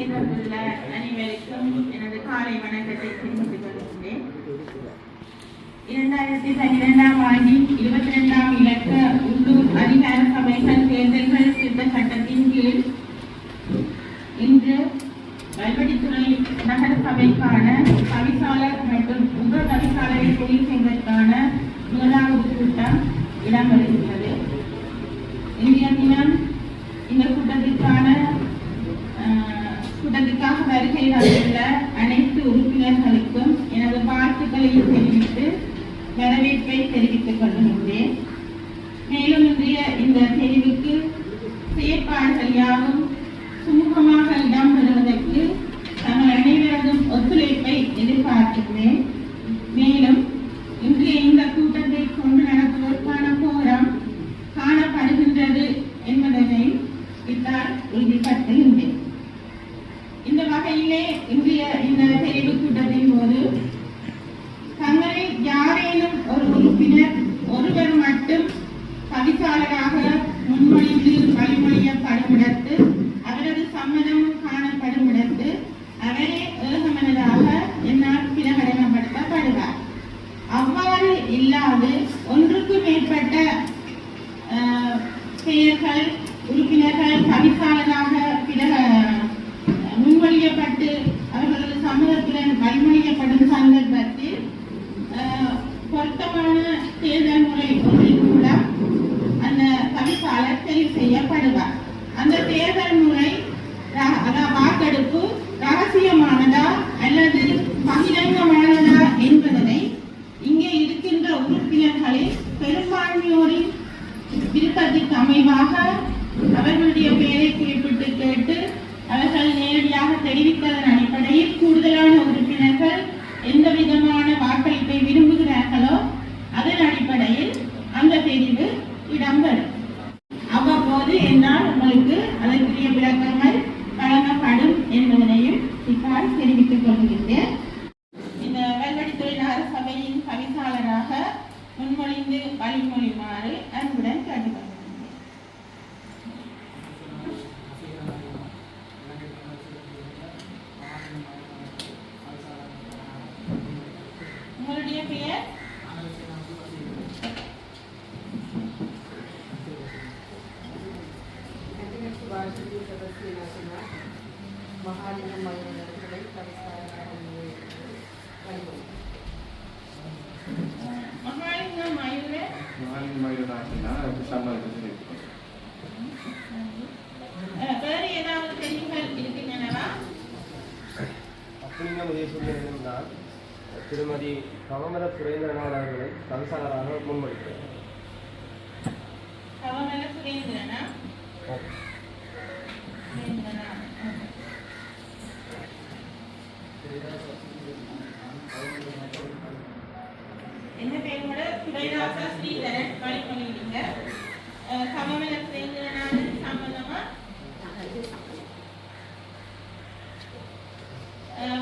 வருகை தந்துள்ள அனைவருக்கும் எனது காலை வணக்கத்தை தெரிவித்துக் கொள்கின்றேன். 2012ஆம் ஆண்டின் 22ஆம் இலக்க உள்ளூர் அதிகார சபைகள் தேர்தல்கள் திருத்த சட்டத்தின் கீழ் இன்று வல்வடித்துறை நகர சபைக்கான தவிசாளர் மற்றும் உப தவிசாளரை தெரிவு செய்வதற்கான முதலாவது கூட்டம் இடம்பெறுகின்றது. இன்றைய தினம் இந்த கூட்டத்திற்காக வருகை தந்துள்ள அனைத்து உறுப்பினர்களுக்கும் எனது வாழ்த்துக்களை தெரிவித்து வரவேற்பை தெரிவித்துக் கொள்கின்றேன். மேலும் இன்றைய இந்த தெரிவுக்கு செயற்பாடுகள் யாவும் சுமூகமாக இடம்பெறுவதற்கு தங்கள் அனைவரதும் ஒத்துழைப்பை எதிர்பார்க்கின்றேன். மேலும் இன்றைய இந்த கூட்டத்தை கொண்டு நடத்துவதற்கான கோரம் காணப்படுகின்றது என்பதனை இத்தால் உறுதிப்படுத்துகின்றேன். இந்த வகையிலே இன்றைய இந்த தெரிவு கூட்டத்தின் போது தங்களில் யாரேனும் ஒரு உறுப்பினர் ஒருவர் மட்டும் தவிசாளராக முன்மொழிந்து வழிமொழியப்படுமிடத்து அவரது சம்மதமும் காணப்படுமிடத்து அவரே ஏகமனதாக என்னால் பிரகடனப்படுத்தப்படுவார். அவ்வாறு இல்லாது ஒன்றுக்கு மேற்பட்ட பெயர்கள் உறுப்பினர்கள் தவிசாளராக முன்மொழியப்பட்டு அவர்களது சம்மதத்துடன் வழிமொழியப்படும் சந்தர்ப்பத்தில் பொருத்தமான தேர்தல் முறை ஒன்றின் மூலம் அந்த தவிசாளர் தெரிவு செய்யப்படுவார். அந்த தேர்தல் முறை வாக்கெடுப்பு ரகசியமானதா அல்லது பகிரங்கமானதா என்பதனை இங்கே இருக்கின்ற உறுப்பினர்களில் பெரும்பான்மையோரின் விருப்பத்திற்கு அமைவாக அவர்களுடைய பெயரை குறிப்பிட்டு கேட்டு அவர்கள் நேரடியாக தெரிவித்ததன் அடிப்படையில் கூடுதலான உறுப்பினர்கள் எந்த விதமான வாக்களிப்பை விரும்புகிறார்களோ அதன் அடிப்படையில் அந்த தெரிவு இடம்பெறும். அவ்வப்போது என்னால் உங்களுக்கு அதற்குரிய விளக்கங்கள் வழங்கப்படும் என்பதனையும் இவ்வாறு தெரிவித்துக் கொள்கின்றேன். இந்த வல்வடித்துறை நகர சபையின் தவிசாளராக முன்மொழிந்து வழிமொழிமாறு அன்புடன் கேட்டுக்கொள்கிறேன். உங்களுடைய பெயர்? வேறு ஏதாவது தெரிவுகள் இருக்கின்றனவா? திருமதி கவமர சுரேந்திரநாத் அவர்களை தவிசாளராக முன்மொழிக்கிறார். கவமர சுரேந்திரனா? என்ன பேரோட? சுரேதாசா ஸ்ரீதரன் வழிமொழிங்க. கவமர சுரேந்திரநாத் சம்பந்தமா?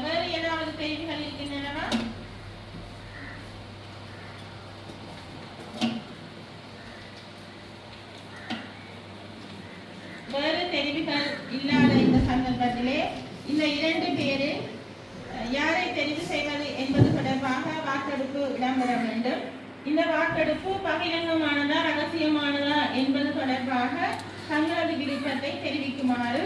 வேறு ஏதாவது தெரிவுகள் இருக்கின்றனவா? வேறு தெரிவுகள் இல்லாத இந்த சந்தர்ப்பத்திலே இந்த இரண்டு பேரு யாரை தெரிவு செய்வது என்பது தொடர்பாக வாக்கெடுப்பு இடம்பெற வேண்டும். இந்த வாக்கெடுப்பு பகிரங்கமானதா ரகசியமானதா என்பது தொடர்பாக தங்களது விருப்பத்தை தெரிவிக்குமாறு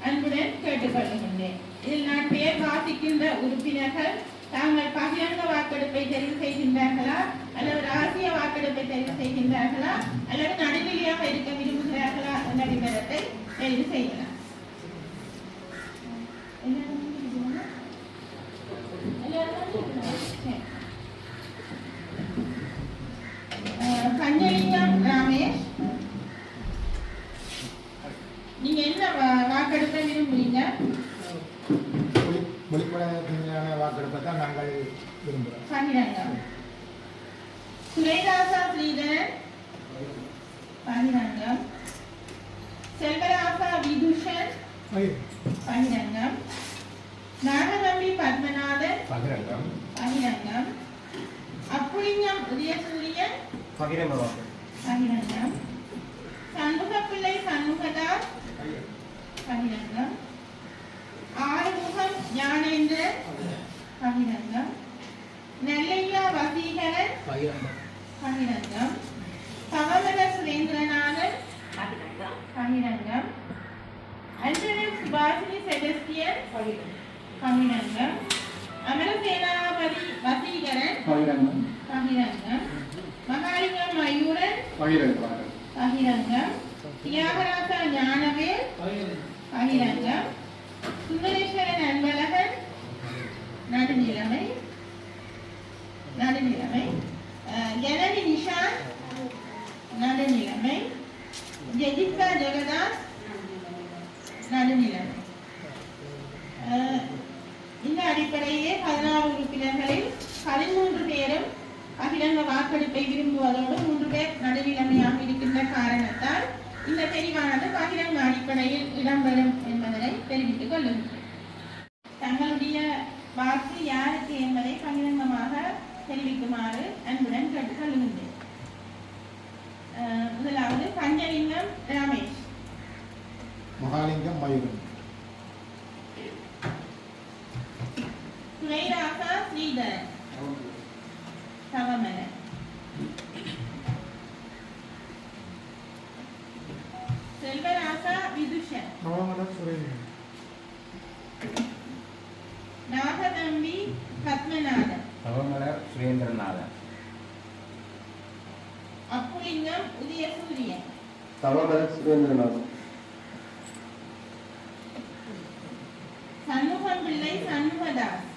அன்புடன் கேட்டுக்கொள்கின்றேன். இதில் நான் பெயர் வாசிக்கின்ற உறுப்பினர்கள் தாங்கள் பகிரங்க வாக்கெடுப்பை தெரிவு செய்கின்றார்களா அல்லது ரகசிய வாக்கெடுப்பை தெரிவு செய்கின்றார்களா அல்லது நடுநிலையாக இருக்க விரும்புகிறார்களா என்ற விவரத்தை தெரிவு செய்யலாம். கஞ்சலிங்கம் ராமேஷ், நீங்க என்ன வாக்கெடுப்பை விரும்புறீங்க? வெளிப்படையான வாக்கெடுப்பை தான் நாங்கள் விரும்புகிறோம். பகிரங்கம். சுரேதாசா ஸ்ரீதரன் பகிரங்கம். செல்வராசா விதுஷன் பகிரங்கம். நாகதம்பி பத்மநாதன் பகிரங்கம். பகிரங்கம். அப்புலிங்கம் உதயசூரியன் பகிரங்கமாக பகிரங்கம். சண்முகப்பிள்ளை சண்முகதாஸ் பகிரங்கம். பகிரங்கம். அமரசேனாபதி வசீகரன் பகிரங்கம். பகிரங்கம். மகாலிங்கம் மயூரன் பகிரங்கம். பகிரங்கம். தியாகராசா ஞானவேல் பகிரங்கம். சுந்தரேஸ்வரன் அன்பழகன் நடுநிலைமை. நடுநிலைமை. ஜனனி நிஷான் நடுநிலைமை. ஜெஜிதா ஜெகதாஸ் நடுநிலைமை. இந்த அடிப்படையே 16 உறுப்பினர்களில் 13 பேரும் பகிரங்க வாக்கெடுப்பை விரும்புவதோடு 3 பேர் நடுநிலைமையாக இருக்கின்ற காரணத்தால் இந்த தெரிவானது பகிரங்க அடிப்படையில் இடம்பெறும் என்பதனை தெரிவித்துக் கொள்ளுங்கள். தங்களுடைய வாக்கு யாருக்கு என்பதை பகிரங்கமாக தெரிவிக்குமாறு அன்புடன் கேட்டுக்கொள்கின்றேன். முதலாவது பஞ்சலிங்கம் ரமேஷ். மகாலிங்கம் மயூரன். துரைராசா ஸ்ரீதரன் தவமலன். செல்வராசா விதுஷன். நாகதம்பி பத்மநாதன். தவமலர் சுரேந்திரநாதன். அப்புலிங்கம் உதயசூரியன். தவமலர் சுரேந்திரநாதன். சண்முகம் பிள்ளை சண்முகதாஸ்.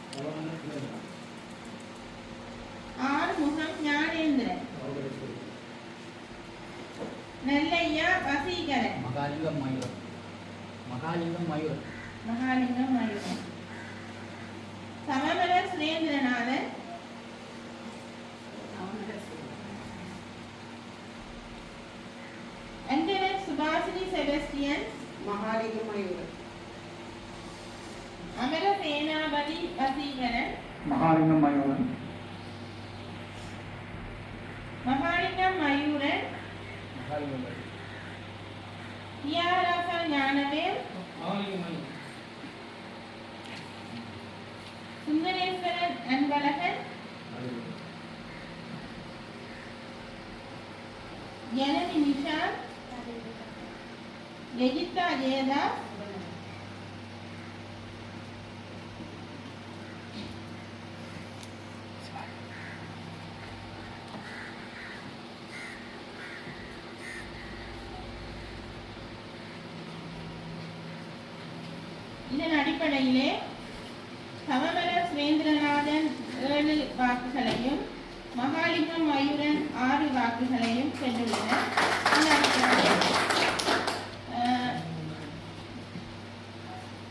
ஆறுமுகம் ஞானேந்திரன். நெல்லையா வசீகரன். மகாலிங்கம் மயூரன். மகாலிங்கம் மயூரன். மகாலிங்கம் மயூரன். சமமலர் சுரேந்திரநாதன். அங்கனர் சுபாஷினி செபஸ்டியன். மகாலிங்கம் மயூரன். அமர சேனாபதி வசீகரன். மகாலிங்கம் மயூரன். மகாலிங்கம் மயூரன். தியாகராசா ஞானவேல். சுந்தரேஸ்வரன் அன்பழகன். ஜனனி நிஷான். ஜெஜிதா ஜெயதாஸ். இதன் அடிப்படையிலே சமமலர் சுரேந்திரநாதன் 7 வாக்குகளையும் மகாலிங்கம் மயூரன் 6 வாக்குகளையும் பெற்றுள்ளனர். இந்த அடிப்படையில்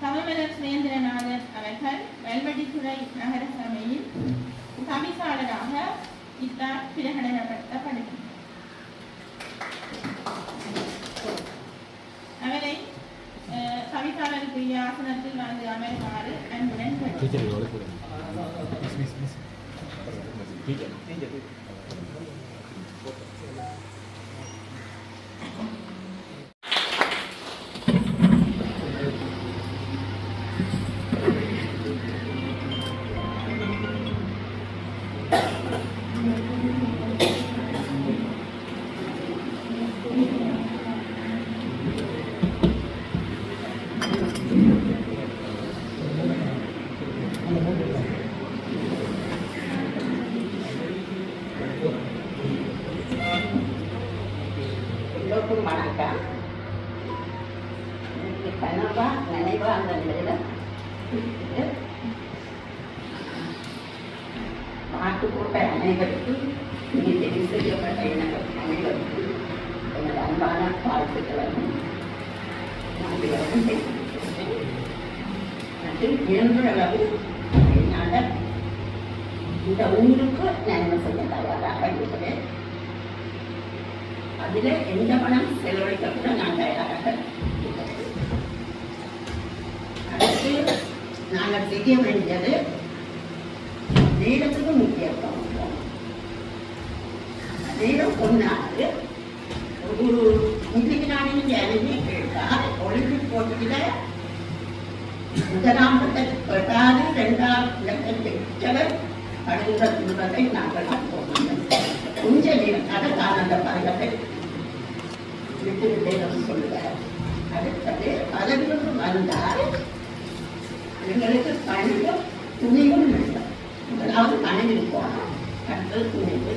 சமமலர் சுரேந்திரநாதன் அவர்கள் வெல்வெட்டித்துறை நகர சபையின் தவிசாளராக இத்தார் பிரகடனப்படுத்தப்படுகிறார். அவரை கவிதாளருக்குரிய ஆசனத்தில் வந்து அமருமாறு அன்புடன் கேட்டுக்கொள்கிறேன். எல்லோருக்கும் வணக்கம். கனவா நினைவா அந்த பாட்டு போட்ட அனைவருக்கும் இங்கே தெரிவு செய்யப்பட்ட இனங்கள் அனைவருக்கும் எனது அன்பான வாழ்த்துக்களையும் நன்றிகளையும் மற்றும் இயன்றளவு என்னால் இந்த ஊருக்கு நன்மை செய்ய தயாராக இருக்கிறேன். அதில் எந்த பணம் செலவழிக்க கூட நான் தயாராக அடுத்து நாங்கள் செய்ய வேண்டியது நேரத்துக்கு முக்கியத்துவம். நேரம் கொண்டாடு ஒரு இன்றைக்கு நான் எழுதி கேட்டால் ஒலிம்பிக் போட்டியில முதலாம் பெற்றாரு 2ஆம் இடத்தை பெற்றவர் படுகிறதை நாங்கள் போனோம். கொஞ்ச நேரத்தால் தான் அந்த பதக்கத்தை விட்டுவிட்டேன் சொல்லுவார். அடுத்தது பதவிக்கு வந்தால் எங்களுக்கு பணியும் துணியும் வேண்டும். முதலாவது பணியில் போகணும், அடுத்தது துணிவு.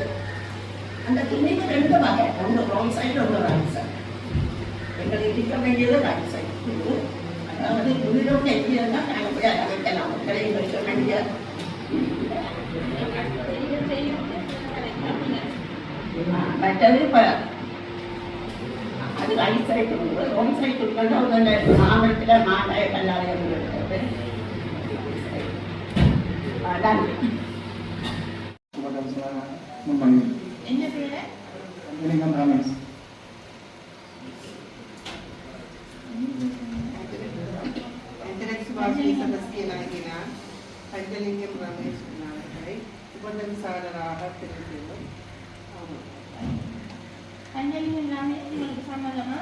அந்த துணிவு 2 வகை, ஒன்று ராங் சைடு, ஒன்று ரைட் சைடு. எங்களுக்கு இருக்க வேண்டியது ரைட் சைடு துணிவு. அதாவது துணியோடு எப்படியா நாங்கள் போய் அதை வைக்கலாம். மக்களையும் வைக்க வேண்டிய மற்றது இப்போ அது ரைட் சைடு துணிவு. ராங் சைடு துணிவு மாவட்டத்தில் மாநாய கல்லாலயம் இருக்கிறது. அதான் என்ன பேரு? ரமேஷ். சதஸ்தியனாகினார் பஞ்சலிங்கம் ரமேஷ் நாயகரை உபதவிசாரராக தெரிவித்துள்ளோம். பஞ்சலிங்கம் ரமேஷ் உங்களுக்கு சம்மதமா?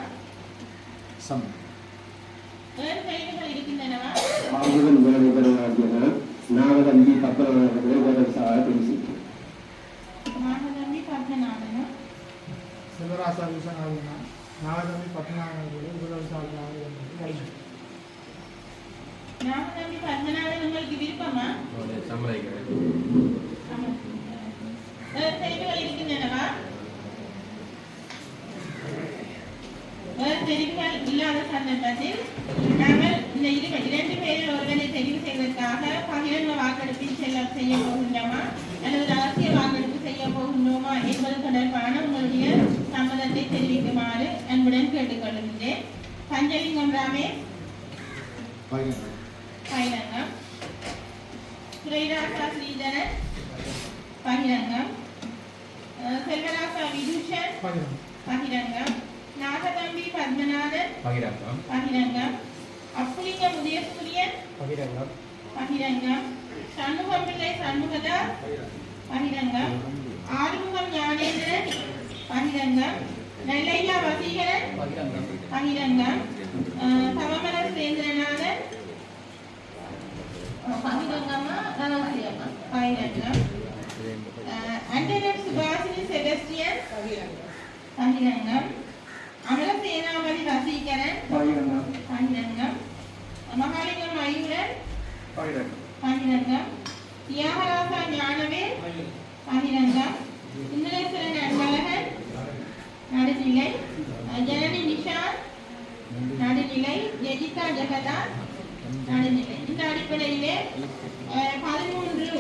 சம்மதம். வேறு கைதுகள் இருக்கின்றனவா? ஆகுதல் உபநிபராகியவர் நாகதம்பி பத்மநாபர்கள் உபதவிசார தெரிவித்தார். நாகதம்பி பத்மநாபனா? செல்வராசா விஸ்வநாதனா நாகதம்பி பத்மநாபர்களுடைய உபதவிசாரராக இருந்தது. நாகதம்பி பத்மநாபன் உங்களுக்கு விருப்பமா? சம்மதிக்கிறேன். வேறு தெரிவுகள் இருக்கின்றனவா? வேறு தெரிவுகள் இல்லாத சந்தர்ப்பத்தில் நாங்கள் இந்த 2 பேரில் ஒருவரை தெரிவு செய்வதற்காக பகிரங்க வாக்கெடுப்பில் செய்ய போகின்றோமா அல்லது ரகசிய வாக்கெடுப்பு செய்ய போகின்றோமா என்பது தொடர்பான உங்களுடைய சம்மதத்தை தெரிவிக்குமாறு அன்புடன் கேட்டுக்கொள்கின்றேன். பஞ்சலிங்கம் ரமேஷ் பகிரங்கம், துரைராசா ஸ்ரீதரன் பகிரங்கம், செல்வராசா விதூஷன் பகிரங்கம், நாகதம்பி பத்மநாதன் பகிரங்கம், அப்புலிங்கம் உதயசூரியன் பகிரங்கம், சண்முகம்பிள்ளை சண்முகதாஸ் பகிரங்கம், ஆறுமுகம் ஞானேந்திரன் பகிரங்கம், நெல்லையா வசீகரன் பகிரங்கம், தவமர சுரேந்திரநாதன் பகிரங்கமா ரகசியமா பகிரங்கம், அண்டனர் சுபாஷினி செபஸ்டியன் பகிரங்கம், அமலசேனாபதி வசீகரன் பகிரங்கம், மகாலிங்கம் மயூரன் பகிரங்கம், தியாகராசா ஞானவேல் பகிரங்கம், இந்திரேஸ்வரன் அன்பழகன் நடுநிலை, ஜனனி நிஷாந்த் நடுநிலை, ஜெஜிதா ஜெகதாஸ் நடுநிலை. இந்த அடிப்படையிலே 13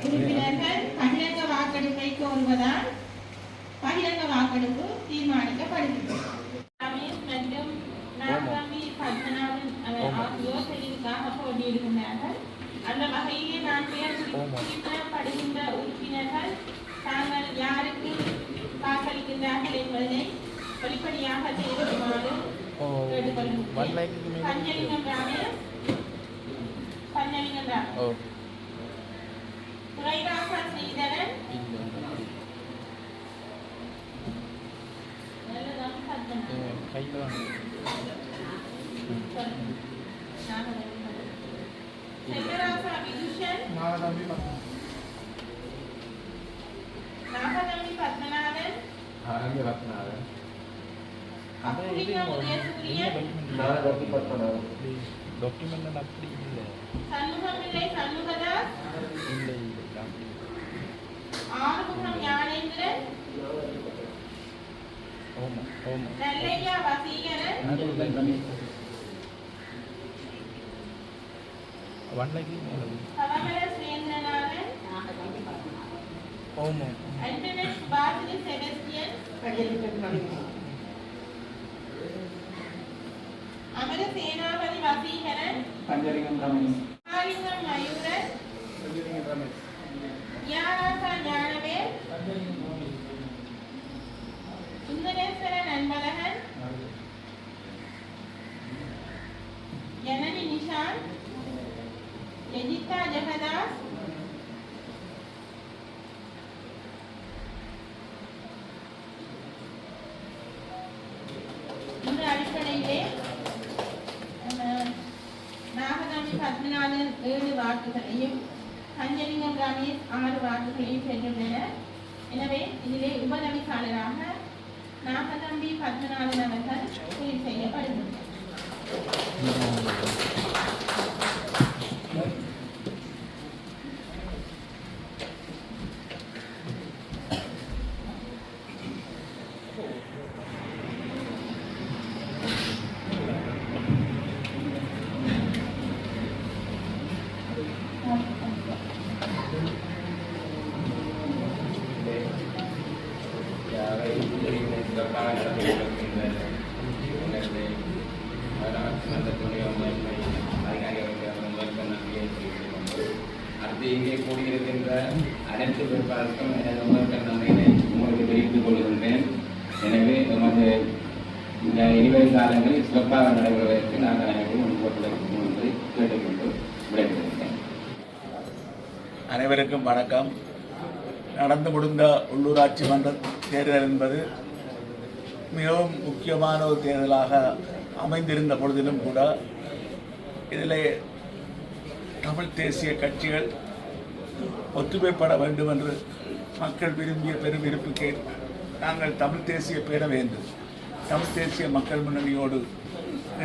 உறுப்பினர்கள் பகிரங்க வாக்கெடுப்பை கோருவதால் பகிரங்க வாக்கெடுப்பு தீர்மானிக்கப்படுகிறது. ரமேஷ் மற்றும் நாகதம்பி பத்மநாபன் ஆகியோர் தெரிவுக்காக போட்டியிடுகின்றார்கள். அந்த வகையிலே நான் பெயர் குறிப்பிடப்படுகின்ற உறுப்பினர்கள் தாங்கள் யாருக்கு வாக்களிக்கின்றார்கள் என்பதை வெளிப்படையாக தெரிவிக்குமாறு கேட்டுக்கொள்கிறேன். பஞ்சலிங்கம் ரமேஷ் துரைராசா ஸ்ரீதரன் செல்வராசா விதுஷன் நாகதம்பி பத்மநாதன் அப்புலிங்கம் உதயசூரியன் சண்முகம்பிள்ளை சண்முகதாஸ் ஆறுமுகம் ஞானேந்திரன் நெல்லையா வசீகரன் தவமர சுரேந்திரநாதன் அண்டனர் சுபாஷினி செபஸ்டியன் அமரசேனாபதி வசீகரன் மகாலிங்கம் மயூரன் தியாகராசா ஞானவேல் இந்திரேஸ்வரன் அன்பழகன் ஜனனி நிஷாந்த் ஜெஜிதா ஜெகதாஸ் இந்த அடிப்படையிலே நாகதம்பி பத்மநாதன் 7 வாக்குகளையும் பஞ்சலிங்கம் ரமேஷ் 6 வாக்குகளையும் பெற்றுள்ளனர். எனவே இதிலே உபதவிசாளராக நாகதம்பி பத்மநாதன் அவர்கள் தெரிவு செய்யப்படுகின்றனர். இங்கே கூடியிருக்கின்ற அனைத்து பிற்பாருக்கும் எனது முதற்கண் நன்றியினை உங்களுக்கு தெரிவித்துக் கொள்கின்றேன். எனவே நமது இந்த இனிவரும் காலங்களில் சிறப்பாக நடைபெறுவதற்கு நாங்கள் அனைவரும் ஒப்புக்கொள்வதற்கு என்பதை கேட்டுக்கொண்டு விடைபெறுகிறேன். அனைவருக்கும் வணக்கம். நடந்து முடிந்த உள்ளூராட்சி மன்ற தேர்தல் என்பது மிகவும் முக்கியமான ஒரு தேர்தலாக அமைந்திருந்த பொழுதிலும் கூட இதில் தமிழ் தேசிய கட்சிகள் ஒத்துமைப்பட வேண்டும் என்று மக்கள் விரும்பிய பெரும் விருப்புக்கு நாங்கள் தமிழ் தேசிய பேரவை என்று தமிழ் தேசிய மக்கள் முன்னணியோடு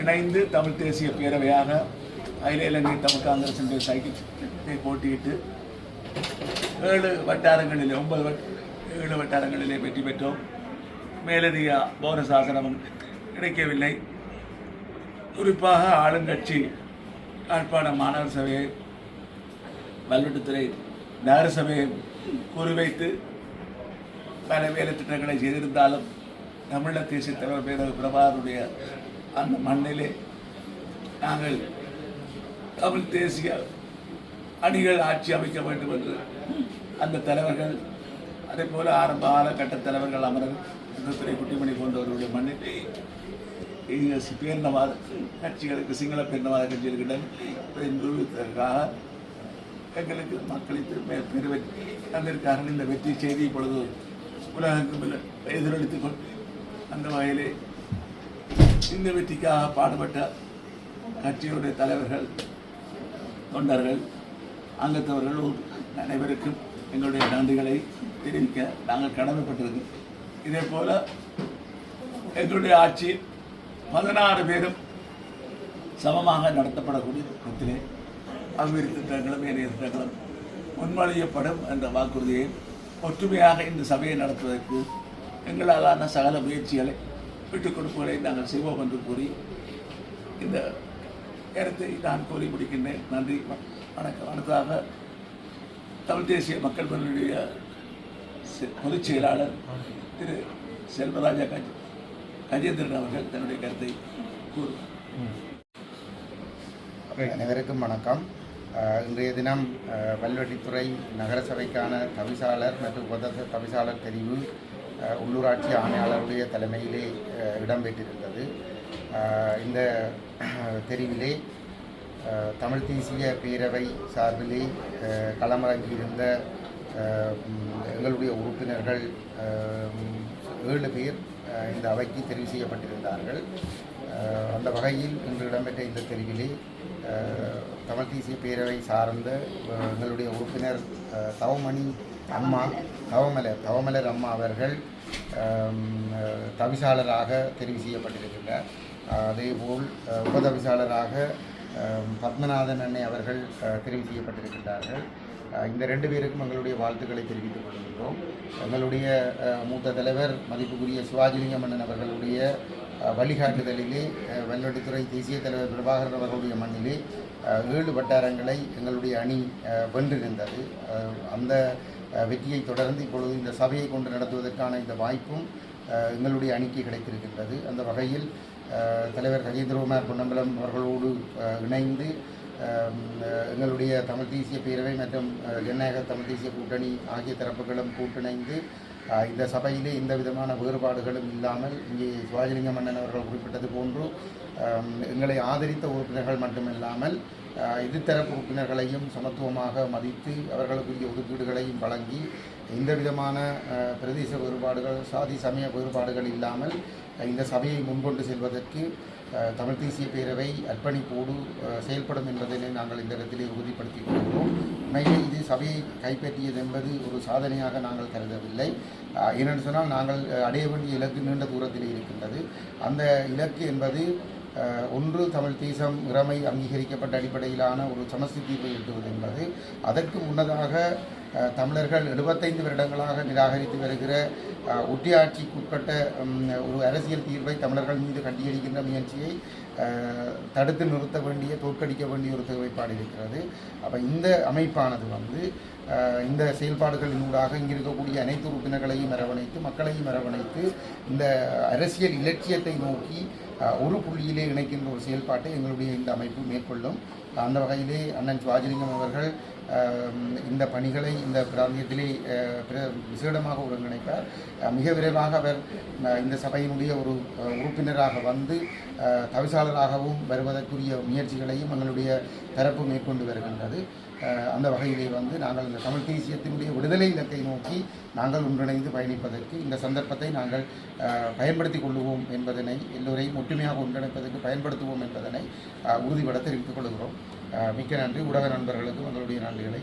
இணைந்து தமிழ் தேசிய பேரவையாக அகில இலங்கை தமிழ் காங்கிரசினுடைய சைக்கிளை போட்டியிட்டு 7 வட்டாரங்களிலே 7 வட்டாரங்களிலே வெற்றி பெற்றோம். மேலதிக பௌர சாசனமும் கிடைக்கவில்லை. குறிப்பாக ஆளுங்கட்சி யாழ்ப்பாணம் மாநகர சபையை வல்வெட்டுத்துறை நகர சபையை குறிவைத்து பல வேலை திட்டங்களை செய்திருந்தாலும் தமிழக தேசிய தலைவர் பேரவை பிரபாகருடைய அந்த மண்ணிலே நாங்கள் தமிழ் தேசிய அணிகள் ஆட்சி அமைக்க வேண்டும் என்று அந்த தலைவர்கள் அதே போல ஆரம்ப காலகட்ட தலைவர்கள் அமரர் துறை குட்டிமணி போன்றவர்களுடைய மண்ணிலே பேரினவாத கட்சிகளுக்கு சிங்கள பேரினவாத கட்சிகளிடம் நிரூபித்ததற்காக எங்களுக்கு மக்களுக்கு பெரு தந்திருக்கார்கள். இந்த வெற்றி செய்தி இப்பொழுது உலகெங்கும் எதிரொலித்துக் கொண்டு அந்த வகையிலே இந்த வெற்றிக்காக பாடுபட்ட கட்சியுடைய தலைவர்கள், தொண்டர்கள், அங்கத்தவர்கள் அனைவருக்கும் எங்களுடைய நன்றிகளை தெரிவிக்க நாங்கள் கடமைப்பட்டிருக்கோம். இதே போல எங்களுடைய ஆட்சி 16 பேரும் சமமாக நடத்தப்படக்கூடிய இடத்திலே அபிவிருத்தி திட்டங்களும் ஏனைய திட்டங்களும் முன்மொழியப்படும் என்ற வாக்குறுதியை ஒற்றுமையாக இந்த சபையை நடத்துவதற்கு எங்களாலான சகல முயற்சிகளை விட்டுக் கொடுப்புகளை நாங்கள் செய்வோம் என்று கூறி இந்த நேரத்தை நான் கூறி முடிக்கின்றேன். நன்றி, வணக்கம். அடுத்ததாக தமிழ் தேசிய மக்கள் முன்னணியுடைய பொதுச் செயலாளர் திரு செல்வராஜா கஜேந்திரன் அவர்கள் தன்னுடைய கருத்தை கூறுவார். அனைவருக்கும் வணக்கம். இன்றைய தினம் வல்வெட்டித்துறை நகர சபைக்கான தவிசாளர் மற்றும் உப தவிசாளர் தெரிவு உள்ளூராட்சி ஆணையாளருடைய தலைமையிலே இடம்பெற்றிருந்தது. இந்த தெரிவிலே தமிழ் தேசிய பேரவை சார்பிலே களமிறங்கியிருந்த எங்களுடைய உறுப்பினர்கள் 7 பேர் இந்த அவைக்கு தெரிவு செய்யப்பட்டிருந்தார்கள். அந்த வகையில் இன்று இடம்பெற்ற இந்த தெரிவிலே தமிழ் தேசிய பேரவை சார்ந்த எங்களுடைய உறுப்பினர் தவமலர் அம்மா அவர்கள் தவிசாளராக தெரிவு செய்யப்பட்டிருக்கின்றார். அதேபோல் உபதவிசாளராக பத்மநாதன் அன்னை அவர்கள் தெரிவு செய்யப்பட்டிருக்கின்றார்கள். இந்த 2 பேருக்கும் எங்களுடைய வாழ்த்துக்களை தெரிவித்துக் கொள்கின்றோம். எங்களுடைய மூத்த தலைவர் மதிப்புக்குரிய சிவாஜிலிங்கம் அண்ணன் அவர்களுடைய வழிகாட்டுதலிலே வல்வெட்டித்துறை தேசிய தலைவர் பிரபாகரன் அவர்களுடைய மண்ணிலே 7 வட்டாரங்களை எங்களுடைய அணி வென்றிருந்தது. அந்த வெற்றியை தொடர்ந்து இப்பொழுது இந்த சபையை கொண்டு நடத்துவதற்கான இந்த வாய்ப்பும் எங்களுடைய அணிக்கு கிடைத்திருக்கின்றது. அந்த வகையில் தலைவர் கஜேந்திரகுமார் பொன்னம்பலம் அவர்களோடு இணைந்து எங்களுடைய தமிழ் தேசிய பேரவை மற்றும் ஜனநாயக தமிழ் தேசிய கூட்டணி ஆகிய தரப்புகளும் கூட்டிணைந்து இந்த சபையிலே எந்த விதமான வேறுபாடுகளும் இல்லாமல் இங்கே சிவாஜிலிங்கம் அண்ணன் அவர்கள் குறிப்பிட்டது போன்று எங்களை ஆதரித்த உறுப்பினர்கள் மட்டுமில்லாமல் எதிர்த்தரப்பு உறுப்பினர்களையும் சமத்துவமாக மதித்து அவர்களுக்குரிய ஒதுக்கீடுகளையும் வழங்கி எந்த விதமான பிரதேச வேறுபாடுகள், சாதி சமய வேறுபாடுகள் இல்லாமல் இந்த சபையை முன்கொண்டு செல்வதற்கு தமிழ் தேசிய பேரவை அர்ப்பணிப்போடு செயல்படும் என்பதனை நாங்கள் இந்த இடத்திலே உறுதிப்படுத்திக் கொள்கிறோம். உண்மையிலே இது சபையை கைப்பற்றியது என்பது ஒரு சாதனையாக நாங்கள் கருதவில்லை. ஏனென்று சொன்னால் நாங்கள் அடைய வேண்டிய இலக்கு நீண்ட தூரத்திலே இருக்கின்றது. அந்த இலக்கு என்பது ஒன்று தமிழ் தேசம் இறைமை அங்கீகரிக்கப்பட்ட அடிப்படையிலான ஒரு சமஸ்தி தீர்வை எட்டுவது என்பது. அதற்கு முன்னதாக தமிழர்கள் 75 வருடங்களாக நிராகரித்து வருகிற ஒட்டியாட்சிக்குட்பட்ட ஒரு அரசியல் தீர்வை தமிழர்கள் மீது கட்டியடிக்கின்ற முயற்சியை தடுத்து நிறுத்த வேண்டிய, தோற்கடிக்க வேண்டிய ஒரு தேவைப்பாடு இருக்கிறது. அப்போ இந்த அமைப்பானது இந்த செயல்பாடுகளினூடாக இங்கே இருக்கக்கூடிய அனைத்து உறுப்பினர்களையும் அரவணைத்து, மக்களையும் அரவணைத்து, இந்த அரசியல் இலட்சியத்தை நோக்கி ஒரு புள்ளியிலே இணைக்கின்ற ஒரு செயல்பாட்டை எங்களுடைய இந்த அமைப்பு மேற்கொள்ளும். அந்த வகையிலே அண்ணன் சிவாஜிலிங்கம் அவர்கள் இந்த பணிகளை இந்த பிராந்தியத்திலே விசேடமாக ஒருங்கிணைப்பார். மிக விரைவாக அவர் இந்த சபையினுடைய ஒரு உறுப்பினராக தவிசாளராகவும் வருவதற்குரிய முயற்சிகளையும் எங்களுடைய தரப்பு மேற்கொண்டு வருகின்றது. அந்த வகையிலே நாங்கள் இந்த தமிழ் தேசியத்தினுடைய விடுதலை இலக்கை நோக்கி நாங்கள் ஒன்றிணைந்து பயணிப்பதற்கு இந்த சந்தர்ப்பத்தை நாங்கள் பயன்படுத்தி கொள்ளுவோம் என்பதனை, எல்லோரையும் ஒற்றுமையாக ஒன்றிணைப்பதற்கு பயன்படுத்துவோம் என்பதனை உறுதிபட தெரிவித்துக் கொள்கிறோம். மிக்க நன்றி. ஊடக நண்பர்களுக்கும் எங்களுடைய நன்றிகளை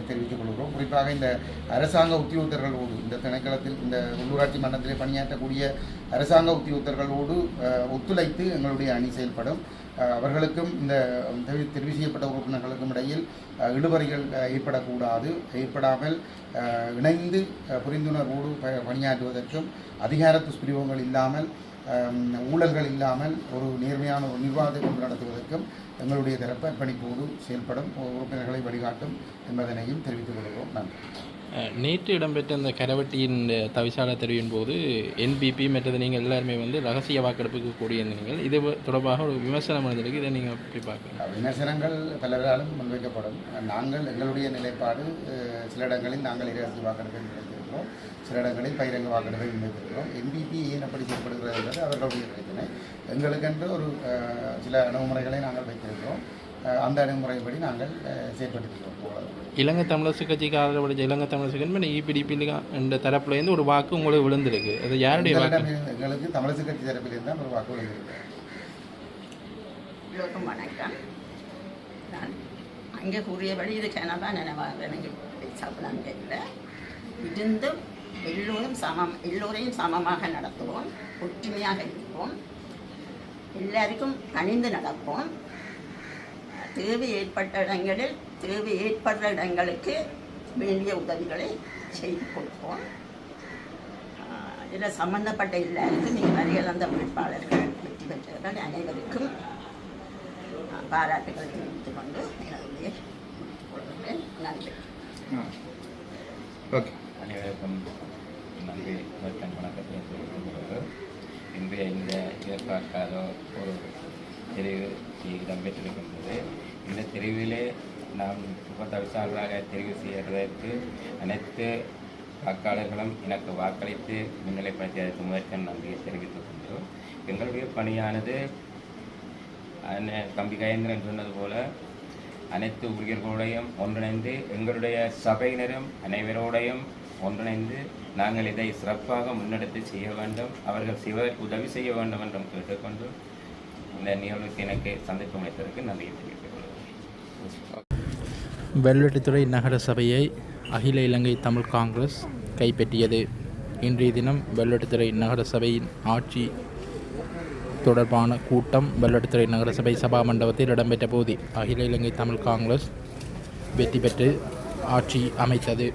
தெரிவித்துக் கொள்கிறோம். குறிப்பாக இந்த அரசாங்க உத்தியோகத்தர்களோடு, இந்த திணைக்களத்தில், இந்த உள்ளூராட்சி மன்றத்திலே பணியாற்றக்கூடிய அரசாங்க உத்தியோகத்தர்களோடு ஒத்துழைத்து எங்களுடைய அணி செயல்படும். அவர்களுக்கும் இந்த தெரிவு செய்யப்பட்ட உறுப்பினர்களுக்கும் இடையில் இழுபறிகள் ஏற்படாமல் இணைந்து புரிந்துணர்வோடு பணியாற்றுவதற்கும், அதிகார துஷ்பிரயோகங்கள் இல்லாமல், ஊழல்கள் இல்லாமல் ஒரு நேர்மையான ஒரு நிர்வாகத்தை கொண்டு நடத்துவதற்கும் எங்களுடைய தரப்பு அர்ப்பணிப்போடு செயல்படும் உறுப்பினர்களை வழிகாட்டும் என்பதனையும் தெரிவித்துக் கொள்கிறோம். நன்றி. நேற்று இடம்பெற்ற இந்த கரவட்டியின் தவிசாளர் தெரிவின் போது என்பிபி மற்றது நீங்கள் எல்லாருமே ரகசிய வாக்கெடுப்புக்கு கூடியிருந்தீர்கள். இது தொடர்பாக ஒரு விமர்சனம் வந்திருக்கு. இதை நீங்கள் எப்படி பார்க்கலாம்? விமர்சனங்கள் பலராலும் முன்வைக்கப்படும். நாங்கள் எங்களுடைய நிலைப்பாடு, சில இடங்களில் நாங்கள் இரகசிய வாக்கெடுப்பை முன்வைத்திருக்கிறோம், சில இடங்களில் பகிரங்க வாக்கெடுப்பை முன்வைத்திருக்கிறோம். என்பிபி ஏன் அப்படி செயல்படுகிறது என்பது அவர்களுடைய பிரச்சனை. எங்களுக்கென்று ஒரு சில அணுகுமுறைகளை நாங்கள் வைத்திருக்கிறோம். அந்த அணுகுமுறைப்படி நாங்கள் செயல்படுத்திக்கிறோம். இலங்கை தமிழரசு கட்சிக்கு ஆதரவளித்த இலங்கை தமிழரசு கட்சி இபிடிபி என்ற தரப்புலேருந்து ஒரு வாக்கு உங்களுக்கு விழுந்திருக்கு. அது யாருடைய வாக்கு? எங்களுக்கு தமிழரசு கட்சி தரப்பிலிருந்து தான் ஒரு வாக்கு விழுந்திருக்கு. எல்லோருக்கும் வணக்கம். நான் அங்கே கூறியபடி இது கனவா நினைவாக எனக்கு சாப்பிடாங்க இல்லை. இருந்தும் எல்லோரையும் சமமாக நடத்துவோம், ஒற்றுமையாக இருப்போம், எல்லாருக்கும் கணிந்து நடப்போம். தேவை ஏற்படுற இடங்களுக்கு வேண்டிய உதவிகளை செய்து கொடுப்போம். இதில் சம்பந்தப்பட்ட எல்லாருக்கும் நீங்கள் வரிகள் அந்த வேட்பாளர்கள் வெற்றி பெற்றவர்கள் அனைவருக்கும் பாராட்டுகளை தெரிவித்துக் கொண்டு என்னுடைய கொள்கிறேன். நன்றி. ஓகே. அனைவருக்கும் நன்றி, வணக்கத்தை தெரிவித்துக் இன்றைய இந்த எதிர்பார்க்காத ஒரு தெரிவு இடம்பெற்றிருக்கின்றது. இந்த தெரிவிலே நாம் தவிசாளராக தெரிவு செய்வதற்கு அனைத்து வாக்காளர்களும் எனக்கு வாக்களித்து முன்னிலைப்படுத்தியதற்கு முதற்க நன்றியை தெரிவித்துக் கொண்டோம். எங்களுடைய பணியானது தம்பி கயேந்திரன் சொன்னது போல அனைத்து ஊழியர்களோடையும் ஒன்றிணைந்து, எங்களுடைய சபையினரும் அனைவரோடையும் ஒன்றிணைந்து நாங்கள் இதை சிறப்பாக முன்னெடுத்து செய்ய வேண்டும், அவர்கள் உதவி செய்ய வேண்டும் என்றும் கேட்டுக்கொண்டு இந்த நிகழ்வுக்கு எனக்கு சந்திப்பு அளித்ததற்கு நன்றியை தெரிவித்துக் கொள்கிறேன். வெள்ளட்டுத்துறை நகர சபையை அகில இலங்கை தமிழ் காங்கிரஸ் கைப்பற்றியது. இன்றைய தினம் வெள்ளட்டுத்துறை நகர சபையின் ஆட்சி தொடர்பான கூட்டம் வெள்ளட்டுத்துறை நகர சபை சபா மண்டபத்தில் இடம்பெற்ற போது அகில இலங்கை தமிழ் காங்கிரஸ் வெற்றி பெற்று ஆட்சி அமைத்தது.